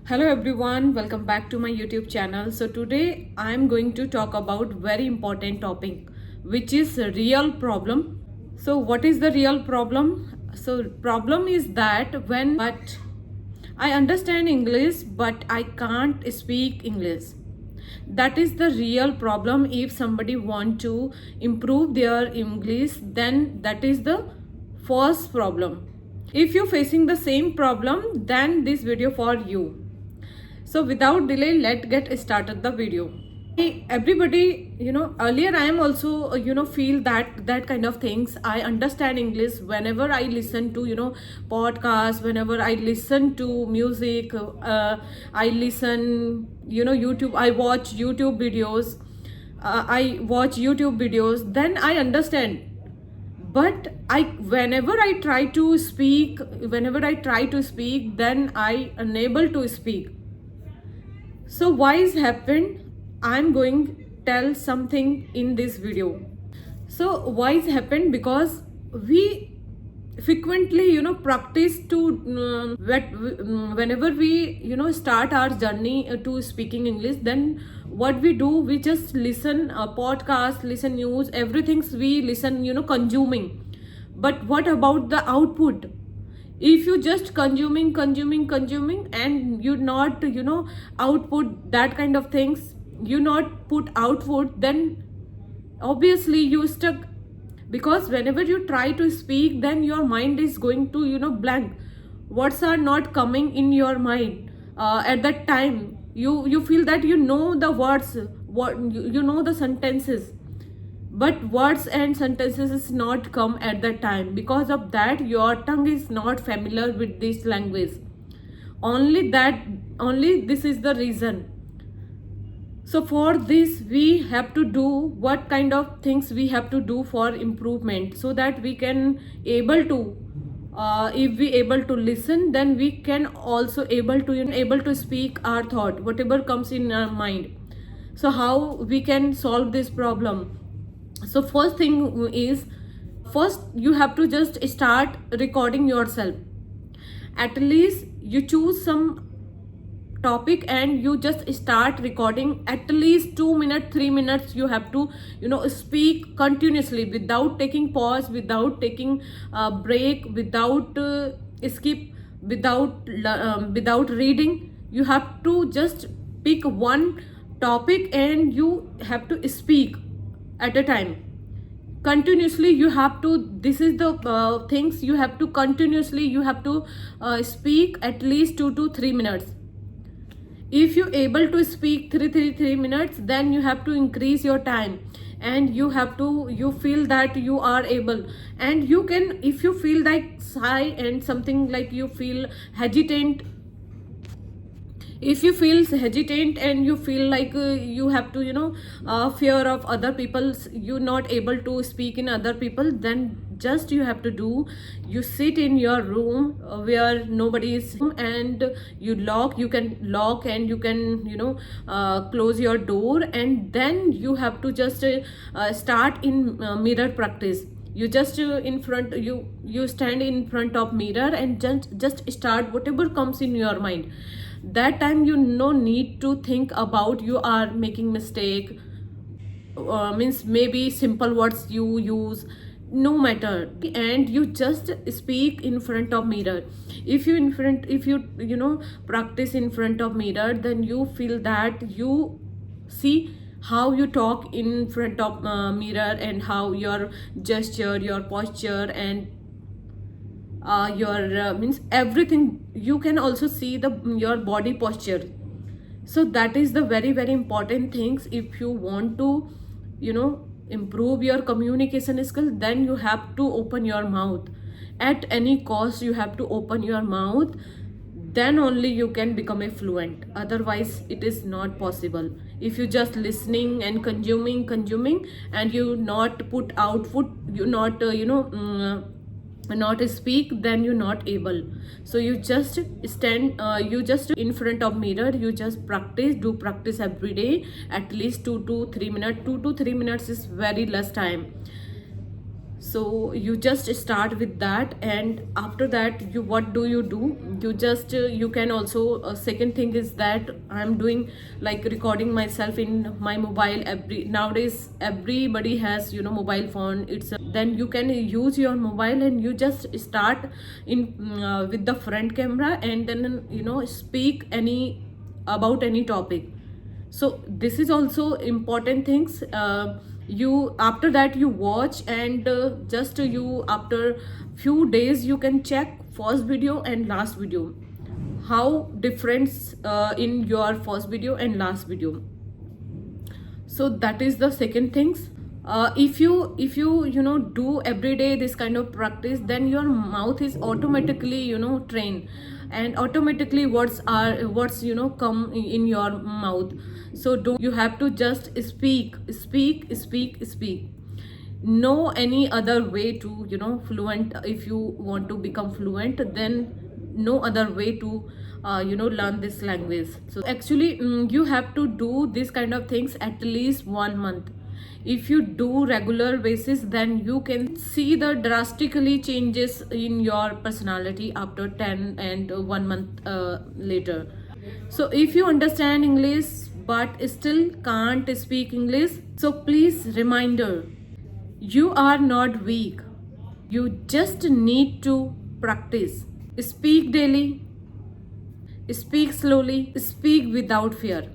Hello everyone, welcome back to my YouTube channel. So today I am going to talk about very important topic, which is a real problem. So what is the real problem? So problem is that but I understand English but I can't speak English. That is the real problem. If somebody want to improve their English, then that is the first problem. If you're facing the same problem, then this video for you. So without delay, let's get started the video. Everybody, earlier I am also, feel that kind of things. I understand English whenever I listen to, podcasts, whenever I listen to music, I listen, YouTube, I watch YouTube videos, then I understand. But whenever I try to speak, then I unable to speak. So why is happened? I'm going to tell something in this video. So why is happened? Because we frequently practice to whenever we start our journey to speaking English, then what we do, we just listen a podcast, listen news, everything we listen, consuming. But what about the output? If you just consuming and you not output that kind of things, you not put output, then obviously you stuck. Because whenever you try to speak, then your mind is going to blank. Words are not coming in your mind at that time. You feel that the words, what you know the sentences, but words and sentences is not come at that time. Because of that, your tongue is not familiar with this language. Only this is the reason. So for this, we have to do what kind of things we have to do for improvement, so that we can able to if we able to listen, then we can also able to speak our thought, whatever comes in our mind. So how we can solve this problem? So first thing is, first you have to just start recording yourself. At least you choose some topic and you just start recording at least 2 minutes, 3 minutes. You have to speak continuously without taking pause, without taking break, without skip, without reading. You have to just pick one topic and you have to speak at a time continuously. You have to, this is the things you have to continuously, you have to speak at least 2 to 3 minutes. If you able to speak 3 minutes, then you have to increase your time, and you feel that you are able. And you can, if you feel like sigh and something like you feel hesitant, if you feel hesitant and you feel like you have to fear of other people, you not able to speak in other people, then just you have to do, you sit in your room where nobody is, and you can lock, and you can close your door, and then you have to just start in mirror practice. You just in front, you stand in front of mirror and just start whatever comes in your mind. That time you no need to think about you are making mistake, means maybe simple words you use, no matter. And you just speak in front of mirror. If you practice in front of mirror, then you feel that you see how you talk in front of mirror, and how your gesture, your posture, and your means everything. You can also see your body posture. So that is the very important things. If you want to improve your communication skill, then you have to open your mouth. At any cost you have to open your mouth, then only you can become a fluent. Otherwise it is not possible. If you just listening and consuming and you not put output, you not not speak, then you're not able. So you just stand, you just in front of mirror, you just practice every day, at least 2 to 3 minutes. 2 to 3 minutes is very less time. So you just start with that, and after that you what do, you just you can also second thing is that I'm doing like recording myself in my mobile. Every nowadays everybody has mobile phone. Then you can use your mobile and you just start in with the front camera, and then speak any about any topic. So this is also important things. You after that you watch, and just you after few days you can check first video and last video, how difference in your first video and last video. So that is the second things. If you do every day this kind of practice, then your mouth is automatically trained, and automatically words come in your mouth. So don't, you have to just speak. No any other way to fluent. If you want to become fluent, then no other way to learn this language. So actually you have to do this kind of things at least 1 month. If you do regular basis, then you can see the drastically changes in your personality after 10 and 1 month later. So if you understand English but still can't speak English, so please reminder, you are not weak. You just need to practice. Speak daily, speak slowly, speak without fear.